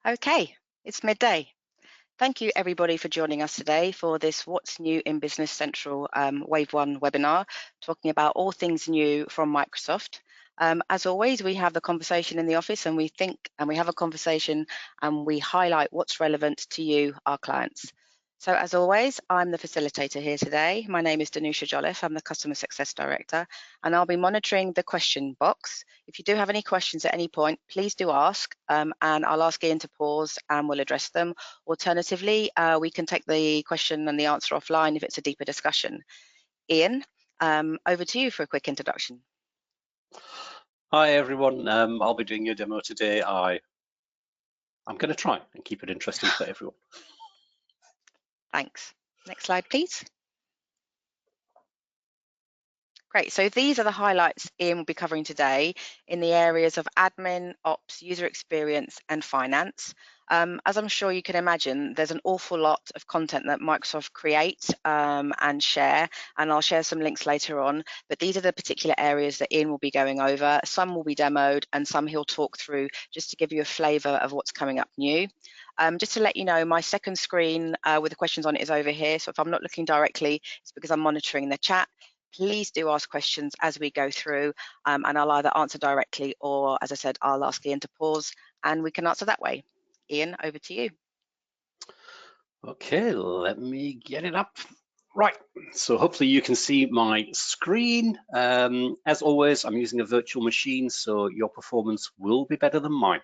Okay, it's midday. Thank you everybody for joining us today for this What's New in Business Central Wave 1 webinar, talking about all things new from Microsoft. As always, we have the conversation in the office and we think and we have a conversation and we highlight what's relevant to you, our clients. So as always, I'm the facilitator here today. My name is Danusha Jolliffe. I'm the Customer Success Director, and I'll be monitoring the question box. If you do have any questions at any point, please do ask, and I'll ask Ian to pause and we'll address them. Alternatively, we can take the question and the answer offline if it's a deeper discussion. Ian, over to you for a quick introduction. Hi everyone, I'll be doing your demo today. I'm going to try and keep it interesting for everyone. Thanks. Next slide, please. Great, so these are the highlights Ian will be covering today in the areas of admin, ops, user experience and finance. As I'm sure you can imagine, there's an awful lot of content that Microsoft creates and share, and I'll share some links later on, but these are the particular areas that Ian will be going over. Some will be demoed and some he'll talk through just to give you a flavour of what's coming up new. Just to let you know, my second screen with the questions on it is over here, so if I'm not looking directly, it's because I'm monitoring the chat. Please do ask questions as we go through, and I'll either answer directly or, as I said, I'll ask Ian to pause and we can answer that way. Ian, over to you. Okay, let me get it up. Right, so hopefully you can see my screen. As always, I'm using a virtual machine, so your performance will be better than mine.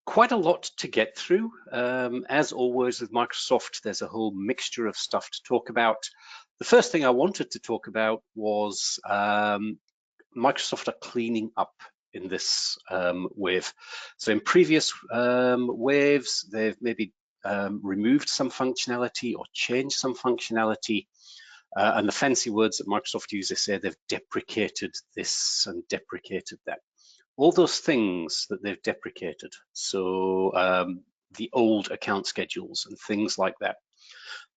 Quite a lot to get through. As always with Microsoft, there's a whole mixture of stuff to talk about. The first thing I wanted to talk about was Microsoft are cleaning up in this wave. So in previous waves, they've maybe removed some functionality or changed some functionality. And the fancy words that Microsoft uses say they've deprecated this and deprecated that. All those things that they've deprecated, so the old account schedules and things like that,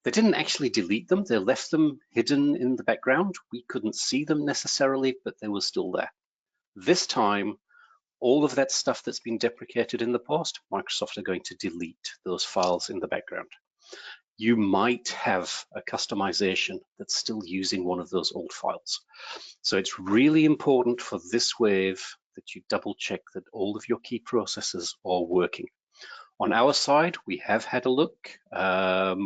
they didn't actually delete them. They left them hidden in the background. We couldn't see them necessarily, but they were still there. This time, all of that stuff that's been deprecated in the past, Microsoft are going to delete those files in the background. You might have a customization that's still using one of those old files. So it's really important for this wave that you double check that all of your key processes are working. On our side, we have had a look.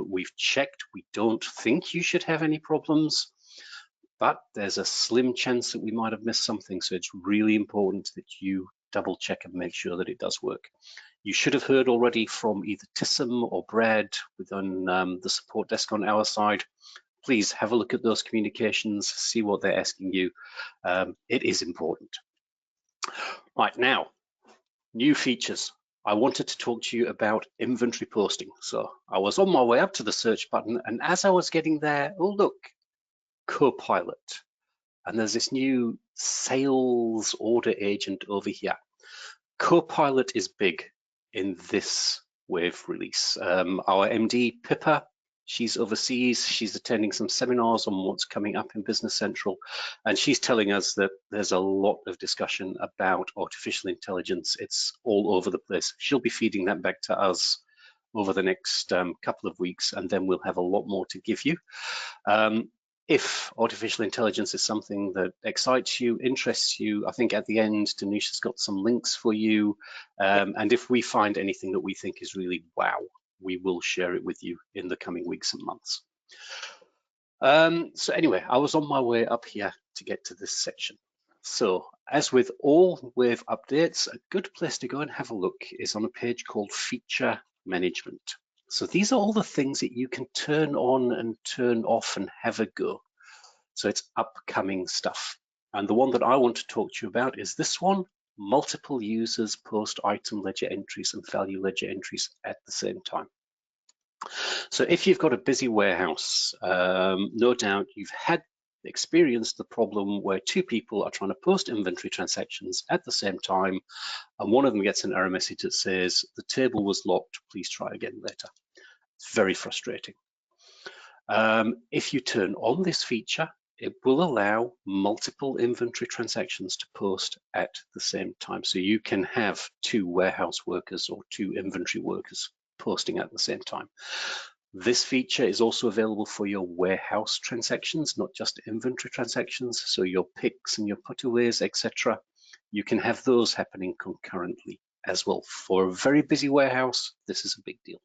We've checked. We don't think you should have any problems, but there's a slim chance that we might have missed something. So it's really important that you double check and make sure that it does work. You should have heard already from either Tissam or Brad within the support desk on our side. Please have a look at those communications, see what they're asking you. It is important. Right now, new features. I wanted to talk to you about inventory posting. So I was on my way up to the search button, and as I was getting there, oh look, Copilot. And there's this new sales order agent over here. Copilot is big in this wave release. Our MD, Pippa, she's overseas. She's attending some seminars on what's coming up in Business Central. And she's telling us that there's a lot of discussion about artificial intelligence. It's all over the place. She'll be feeding that back to us over the next couple of weeks, and then we'll have a lot more to give you. If artificial intelligence is something that excites you, interests you, I think at the end, Danusha's got some links for you. And if we find anything that we think is really wow, we will share it with you in the coming weeks and months. So anyway, I was on my way up here to get to this section. So as with all wave updates, a good place to go and have a look is on a page called Feature Management. So these are all the things that you can turn on and turn off and have a go. So it's upcoming stuff. And the one that I want to talk to you about is this one: multiple users post item ledger entries and value ledger entries at the same time. So if you've got a busy warehouse, no doubt you've experienced the problem where two people are trying to post inventory transactions at the same time, and one of them gets an error message that says the table was locked, please try again later. It's very frustrating. If you turn on this feature, it will allow multiple inventory transactions to post at the same time. So you can have 2 warehouse workers or 2 inventory workers posting at the same time. This feature is also available for your warehouse transactions, not just inventory transactions. So your picks and your putaways, etc. You can have those happening concurrently as well. For a very busy warehouse, this is a big deal.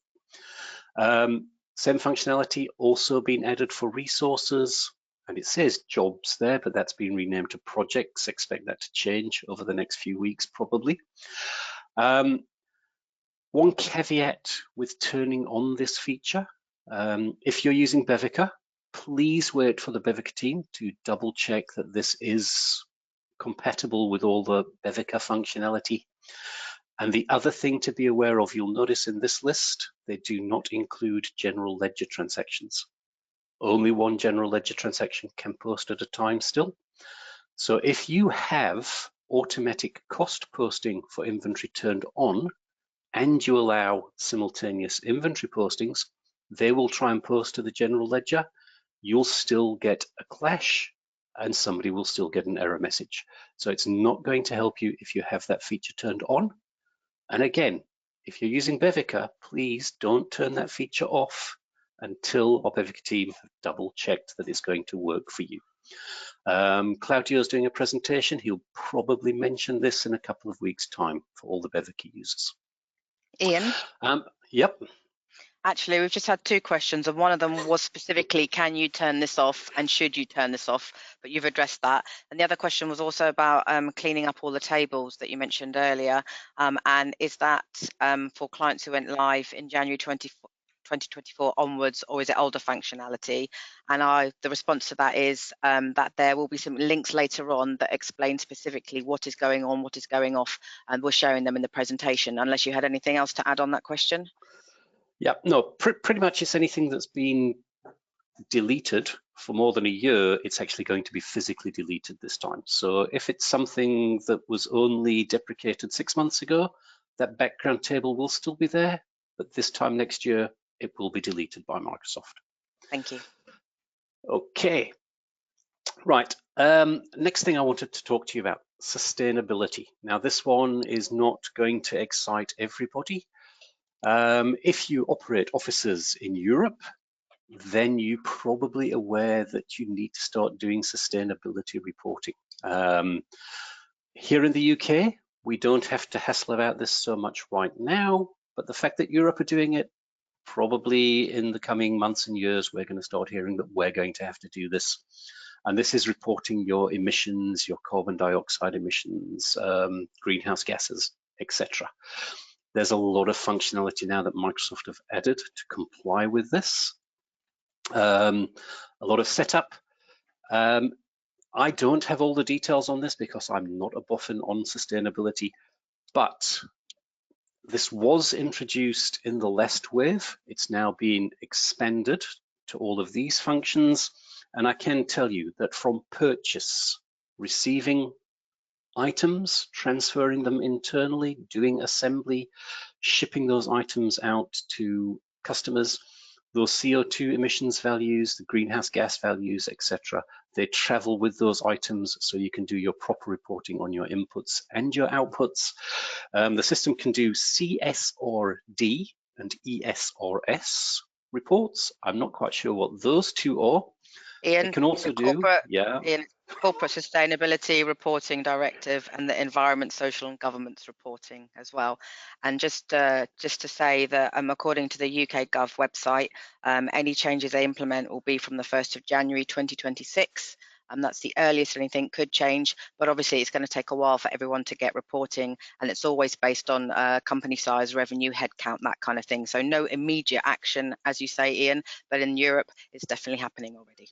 Same functionality also been added for resources, and it says jobs there, but that's been renamed to projects. Expect that to change over the next few weeks, probably. One caveat with turning on this feature, if you're using Bevica, please wait for the Bevica team to double check that this is compatible with all the Bevica functionality. And the other thing to be aware of, you'll notice in this list, they do not include general ledger transactions. Only one general ledger transaction can post at a time still. So if you have automatic cost posting for inventory turned on, and you allow simultaneous inventory postings, they will try and post to the general ledger. You'll still get a clash and somebody will still get an error message. So it's not going to help you if you have that feature turned on. And again, if you're using Bevica, please don't turn that feature off until our Bevica team have double checked that it's going to work for you. Claudio's doing a presentation. He'll probably mention this in a couple of weeks' time for all the Bevica users. Ian? Yep. Actually, we've just had 2 questions, and one of them was specifically, can you turn this off and should you turn this off? But you've addressed that. And the other question was also about cleaning up all the tables that you mentioned earlier. And is that for clients who went live in January 2024 onwards, or is it older functionality? And the response to that is that there will be some links later on that explain specifically what is going on, what is going off, and we're showing them in the presentation, unless you had anything else to add on that question. Yeah, no, pretty much it's anything that's been deleted for more than a year, it's actually going to be physically deleted this time. So if it's something that was only deprecated 6 months ago, that background table will still be there, but this time next year, it will be deleted by Microsoft. Thank you. Okay, right. Next thing I wanted to talk to you about, sustainability. Now, this one is not going to excite everybody. If you operate offices in Europe, then you're probably aware that you need to start doing sustainability reporting. Here in the UK, we don't have to hassle about this so much right now, but the fact that Europe are doing it, probably in the coming months and years, we're going to start hearing that we're going to have to do this. And this is reporting your emissions, your carbon dioxide emissions, greenhouse gases, etc. There's a lot of functionality now that Microsoft have added to comply with this. A lot of setup. I don't have all the details on this because I'm not a boffin on sustainability, but this was introduced in the last wave. It's now been expanded to all of these functions. And I can tell you that from purchase, receiving items, transferring them internally, doing assembly, shipping those items out to customers, those CO2 emissions values, the greenhouse gas values, etc., they travel with those items so you can do your proper reporting on your inputs and your outputs. The system can do CSRD and ESRS reports. I'm not quite sure what those two are. Ian, it can also do, Ian, Corporate Sustainability Reporting Directive and the Environment, Social and Governance Reporting as well. And just to say that according to the UK Gov website, any changes they implement will be from the 1st of January 2026. And that's the earliest anything could change, but obviously it's going to take a while for everyone to get reporting, and it's always based on company size, revenue, headcount, that kind of thing. So no immediate action, as you say, Ian, but in Europe, it's definitely happening already.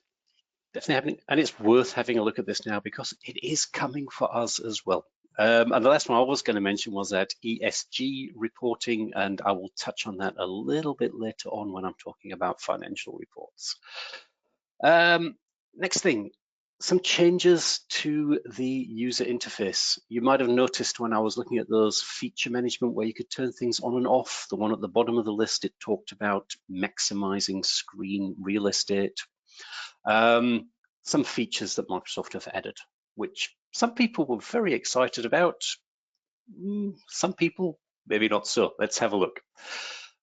Definitely happening, and it's worth having a look at this now because it is coming for us as well. And the last one I was going to mention was that ESG reporting, and I will touch on that a little bit later on when I'm talking about financial reports. Next thing, some changes to the user interface. You might have noticed when I was looking at those feature management where you could turn things on and off, the one at the bottom of the list, it talked about maximizing screen real estate. some features that Microsoft have added, which some people were very excited about. Some people, maybe not so. Let's have a look.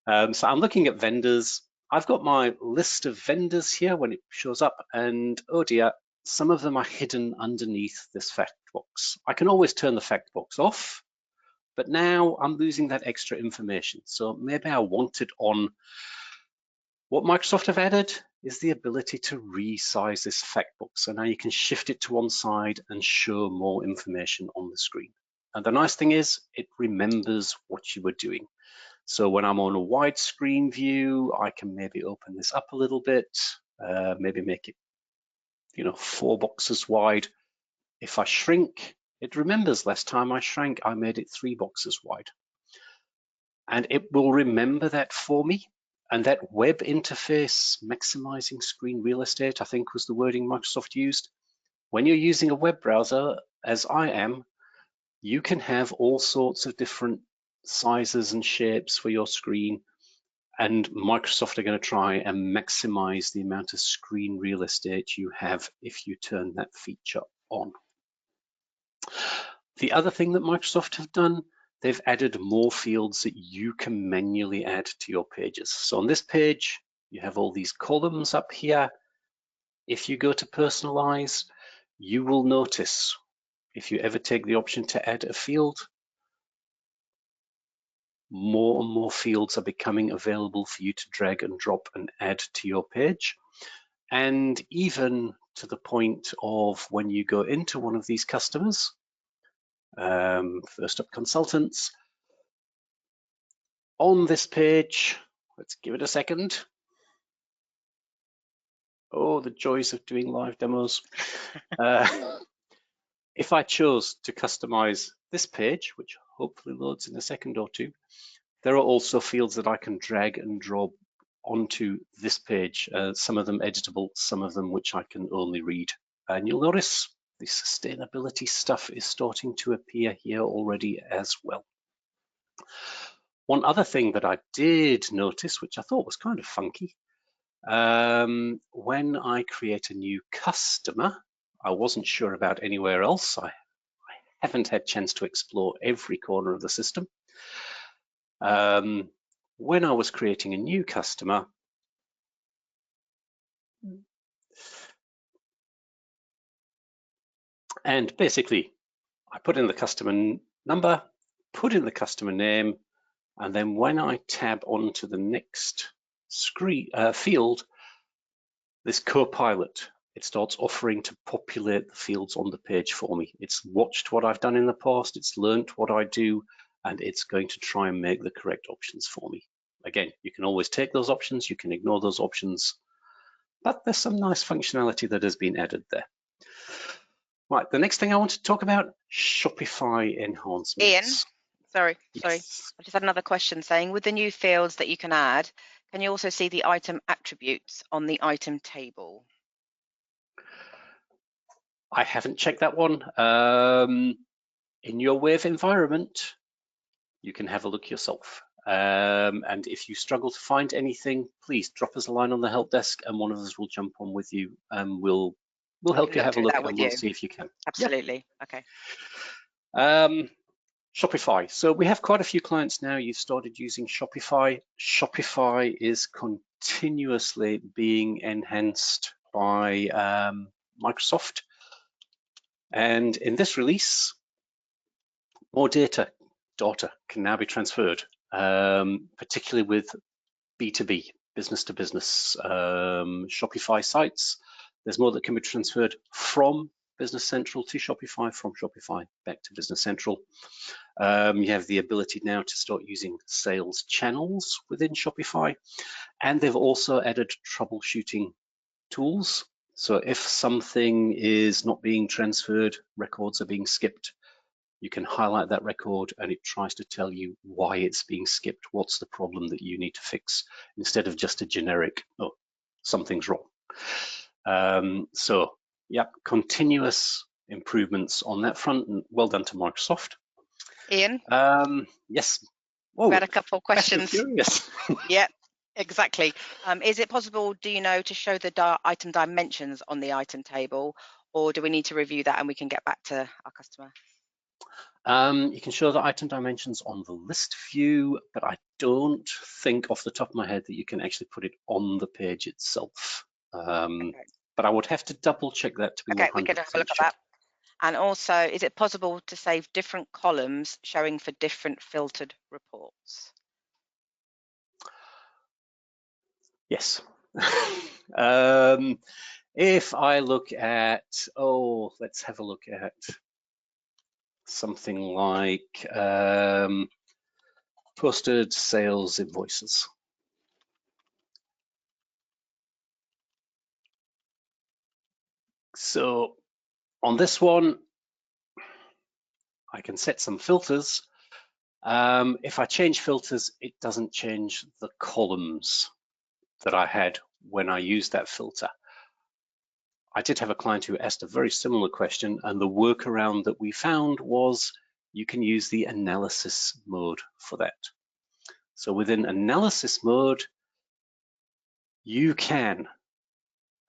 So I'm looking at vendors. I've got my list of vendors here when it shows up, and oh dear, some of them are hidden underneath this fact box. I can always turn the fact box off, but now I'm losing that extra information. So maybe I want it on. What Microsoft have added is the ability to resize this fact box. So now you can shift it to one side and show more information on the screen. And the nice thing is it remembers what you were doing. So when I'm on a widescreen view, I can maybe open this up a little bit, maybe make it 4 boxes wide. If I shrink, it remembers last time I shrank, I made it 3 boxes wide. And it will remember that for me. And that web interface, maximizing screen real estate, I think was the wording Microsoft used. When you're using a web browser, as I am, you can have all sorts of different sizes and shapes for your screen. And Microsoft are going to try and maximize the amount of screen real estate you have if you turn that feature on. The other thing that Microsoft have done, they've added more fields that you can manually add to your pages. So on this page, you have all these columns up here. If you go to personalize, you will notice if you ever take the option to add a field, more and more fields are becoming available for you to drag and drop and add to your page. And even to the point of when you go into one of these customers, first up consultants, on this page, let's give it a second. Oh, the joys of doing live demos. If I chose to customize this page, which hopefully loads in a second or two, there are also fields that I can drag and drop onto this page, some of them editable, some of them which I can only read. And you'll notice the sustainability stuff is starting to appear here already as well. One other thing that I did notice, which I thought was kind of funky, when I create a new customer, I wasn't sure about anywhere else. I haven't had a chance to explore every corner of the system. When I was creating a new customer, and basically I put in the customer number, put in the customer name, and then when I tab onto the next screen field, this Copilot, it starts offering to populate the fields on the page for me. It's watched what I've done in the past, it's learned what I do, and it's going to try and make the correct options for me. Again, you can always take those options, you can ignore those options, but there's some nice functionality that has been added there. Right, the next thing I want to talk about, Shopify enhancements. Ian, sorry. Yes. I just had another question saying, with the new fields that you can add, can you also see the item attributes on the item table? I haven't checked that one. In your Wave environment, you can have a look yourself. And if you struggle to find anything, please drop us a line on the help desk and one of us will jump on with you and we'll help you have a look and we'll see if you can. Absolutely. Yeah. Okay. Shopify. So we have quite a few clients now. You've started using Shopify. Shopify is continuously being enhanced by Microsoft. And in this release, more data can now be transferred, particularly with B2B, business to business Shopify sites. There's more that can be transferred from Business Central to Shopify, from Shopify back to Business Central. You have the ability now to start using sales channels within Shopify, and they've also added troubleshooting tools. So if something is not being transferred, records are being skipped, you can highlight that record and it tries to tell you why it's being skipped, what's the problem that you need to fix, instead of just a generic, oh, something's wrong. So yeah, continuous improvements on that front, and well done to Microsoft. Ian? Yes. Whoa, we had a couple of questions. Yes. Yeah. Exactly. Is it possible, do you know, to show the item dimensions on the item table, or do we need to review that and we can get back to our customer? You can show the item dimensions on the list view, but I don't think off the top of my head that you can actually put it on the page itself. Okay. But I would have to double check that to be Okay, we 100% could have a look at sure. that. And also, is it possible to save different columns showing for different filtered reports? Yes. If I look at, let's have a look at something like posted sales invoices. So on this one, I can set some filters. If I change filters, it doesn't change the columns that I had when I used that filter. I did have a client who asked a very similar question, and the workaround that we found was you can use the analysis mode for that. So within analysis mode, you can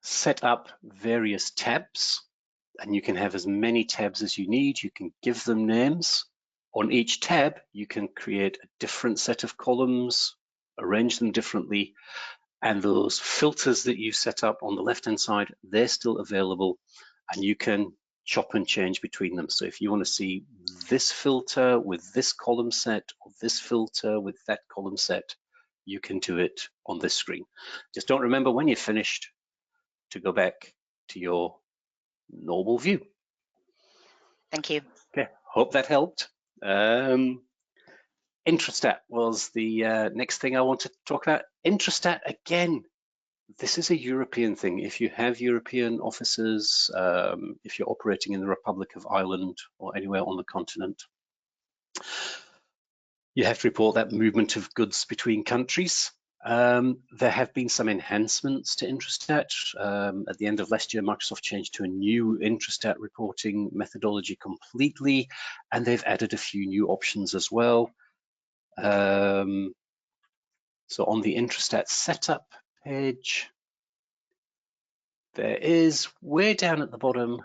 set up various tabs, and you can have as many tabs as you need. You can give them names. On each tab, you can create a different set of columns, arrange them differently, and those filters that you set up on the left-hand side, they're still available, and you can chop and change between them. So if you want to see this filter with this column set, or this filter with that column set, you can do it on this screen. Just don't remember when you're finished to go back to your normal view. Thank you. Okay, hope that helped. Intrastat was the next thing I wanted to talk about. Intrastat, again, this is a European thing. If you have European offices, if you're operating in the Republic of Ireland or anywhere on the continent, you have to report that movement of goods between countries. There have been some enhancements to Intrastat. At the end of last year, Microsoft changed to a new Intrastat reporting methodology completely, and they've added a few new options as well. So on the Intrastat setup page, there is, way down at the bottom,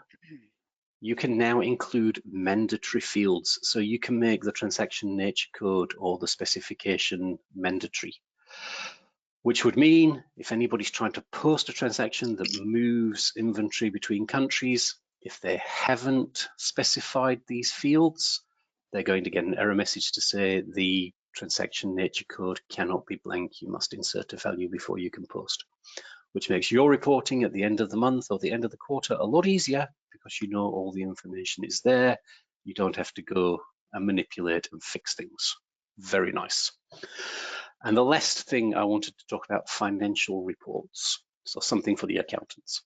you can now include mandatory fields. So you can make the transaction nature code or the specification mandatory, which would mean if anybody's trying to post a transaction that moves inventory between countries, if they haven't specified these fields, they're going to get an error message to say the transaction nature code cannot be blank. You must insert a value before you can post, which makes your reporting at the end of the month or the end of the quarter a lot easier because you know all the information is there. You don't have to go and manipulate and fix things. Very nice. And the last thing I wanted to talk about, financial reports. So something for the accountants.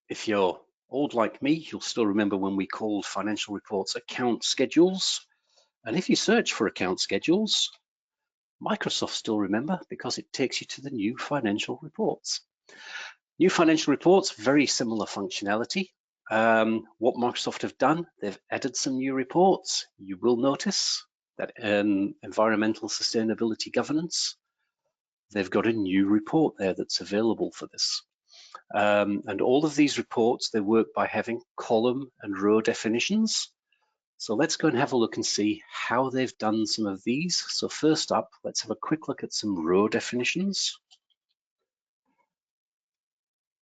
If you're old like me, you'll still remember when we called financial reports account schedules. And if you search for account schedules, Microsoft still remember because it takes you to the new financial reports. New financial reports, very similar functionality. What Microsoft have done, they've added some new reports. You will notice that environmental sustainability governance, they've got a new report there that's available for this. And all of these reports, they work by having column and row definitions. So let's go and have a look and see how they've done some of these. So first up, let's have a quick look at some row definitions.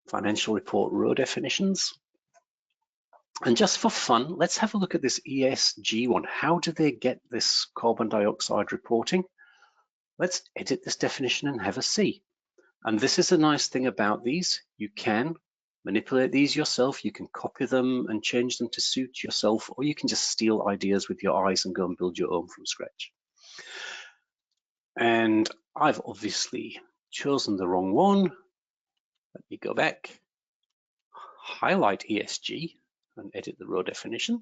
Financial report row definitions. And just for fun, let's have a look at this ESG one. How do they get this carbon dioxide reporting? Let's edit this definition and have a see. And this is a nice thing about these. You can manipulate these yourself. You can copy them and change them to suit yourself, or you can just steal ideas with your eyes and go and build your own from scratch. And I've obviously chosen the wrong one. Let me go back, highlight ESG and edit the row definition.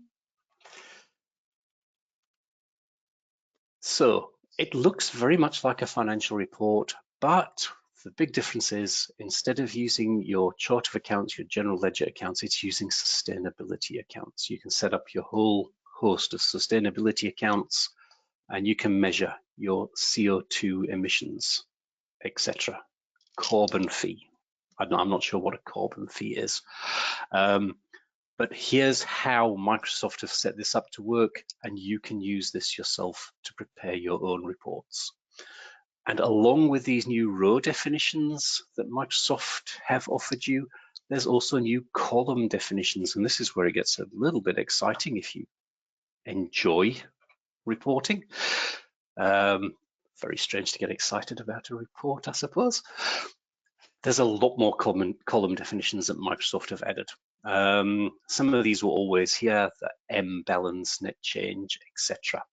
So it looks very much like a financial report, but the big difference is instead of using your chart of accounts, your general ledger accounts, it's using sustainability accounts. You can set up your whole host of sustainability accounts and you can measure your CO2 emissions, etc. Carbon fee. I'm not sure what a carbon fee is. But here's how Microsoft has set this up to work, and you can use this yourself to prepare your own reports. And along with these new row definitions that Microsoft have offered you, there's also new column definitions, and this is where it gets a little bit exciting if you enjoy reporting. Very strange to get excited about a report, I suppose. There's a lot more column definitions that Microsoft have added. Some of these were always here, the M balance, net change, etc.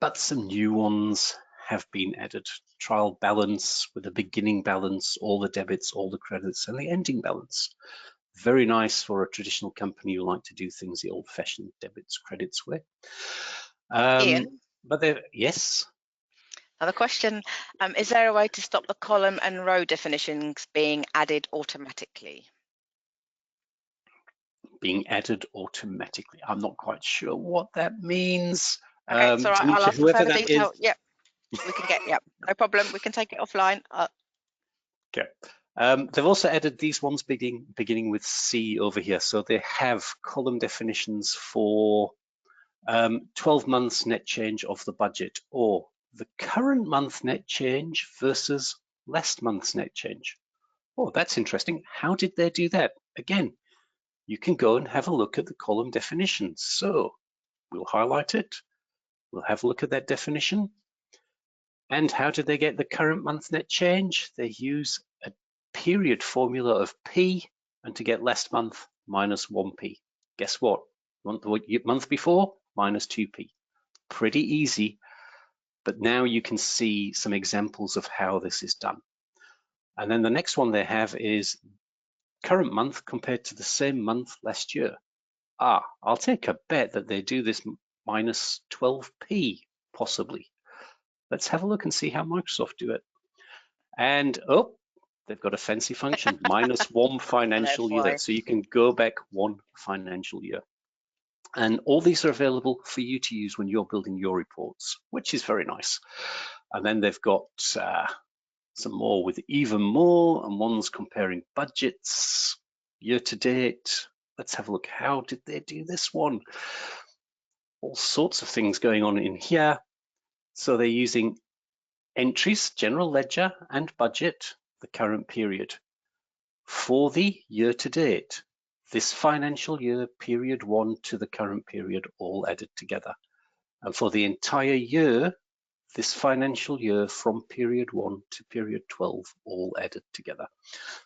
But some new ones have been added. Trial balance with a beginning balance, all the debits, all the credits, and the ending balance. Very nice for a traditional company who like to do things the old-fashioned debits, credits way. Ian, But there, yes. another question. Is there a way to stop the column and row definitions being added automatically? Being added automatically. I'm not quite sure what that means. Okay, so I'll Tanisha, ask for whoever further that is. detail. Yep, we can get, yep, no problem. We can take it offline. Okay. They've also added these ones beginning with C over here. So they have column definitions for 12 months net change of the budget, or the current month net change versus last month's net change. Oh, that's interesting. How did they do that? Again, you can go and have a look at the column definitions. So we'll highlight it. We'll have a look at that definition. And how did they get the current month net change? They use a period formula of P, and to get last month, minus 1P. Guess what? Month before, minus 2P. Pretty easy, but now you can see some examples of how this is done. And then the next one they have is current month compared to the same month last year. I'll take a bet that they do this minus 12P, possibly. Let's have a look and see how Microsoft do it. And they've got a fancy function, minus one financial year. So you can go back one financial year. And all these are available for you to use when you're building your reports, which is very nice. And then they've got some more with even more, and one's comparing budgets year to date. Let's have a look. How did they do this one? All sorts of things going on in here. So they're using entries, general ledger, and budget, the current period. For the year to date, this financial year, period 1 to the current period, all added together. And for the entire year, this financial year from period 1 to period 12, all added together.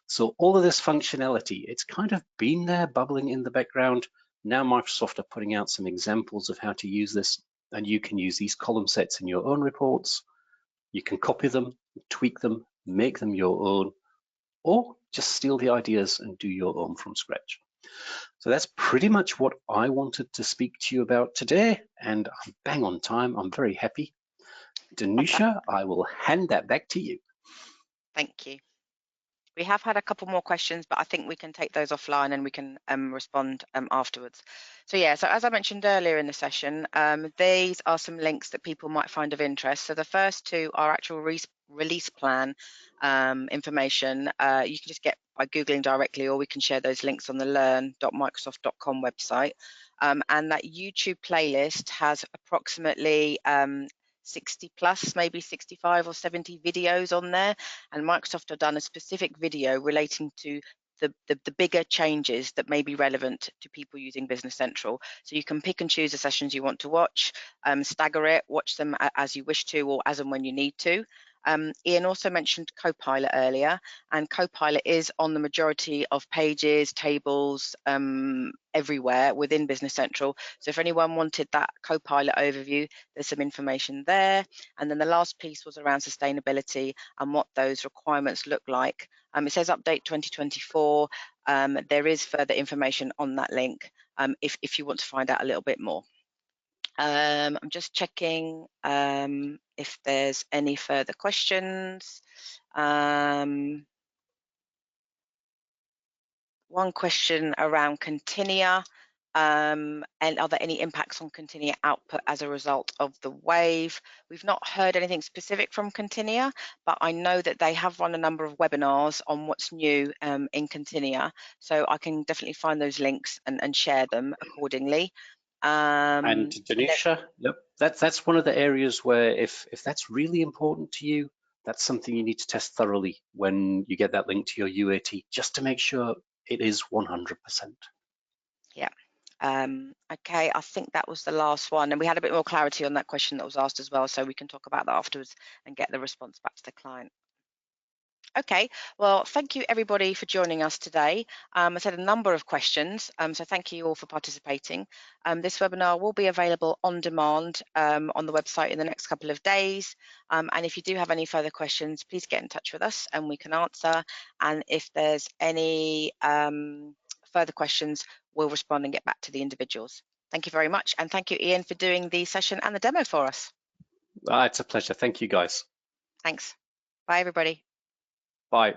So all of this functionality, it's kind of been there bubbling in the background. Now Microsoft are putting out some examples of how to use this, and you can use these column sets in your own reports. You can copy them, tweak them, make them your own, or just steal the ideas and do your own from scratch. So that's pretty much what I wanted to speak to you about today, and I'm bang on time. I'm very happy. Danusha, I will hand that back to you. Thank you. We have had a couple more questions, but I think we can take those offline and we can respond afterwards. So yeah, so as I mentioned earlier in the session, these are some links that people might find of interest. So the first two are actual release plan information. You can just get by Googling directly, or we can share those links on the learn.microsoft.com website. And that YouTube playlist has approximately 60 plus, maybe 65 or 70 videos on there, and Microsoft have done a specific video relating to the bigger changes that may be relevant to people using Business Central. So you can pick and choose the sessions you want to watch, stagger it, watch them as you wish to or as and when you need to. Ian also mentioned Copilot earlier, and Copilot is on the majority of pages, tables, everywhere within Business Central. So if anyone wanted that Copilot overview, there's some information there. And then the last piece was around sustainability and what those requirements look like. It says update 2024. There is further information on that link if you want to find out a little bit more. I'm just checking if there's any further questions. One question around Continia. And are there any impacts on Continia output as a result of the wave? We've not heard anything specific from Continia, but I know that they have run a number of webinars on what's new in Continia, so I can definitely find those links and share them accordingly. And Janisha, yep, that's one of the areas where if that's really important to you, that's something you need to test thoroughly when you get that link to your UAT, just to make sure it is 100%. Yeah. Okay, I think that was the last one. And we had a bit more clarity on that question that was asked as well, so we can talk about that afterwards and get the response back to the client. Okay, well, thank you everybody for joining us today. I said a number of questions, so thank you all for participating. This webinar will be available on demand on the website in the next couple of days. And if you do have any further questions, please get in touch with us and we can answer. And if there's any further questions, we'll respond and get back to the individuals. Thank you very much. And thank you, Ian, for doing the session and the demo for us. It's a pleasure. Thank you, guys. Thanks. Bye, everybody. Bye.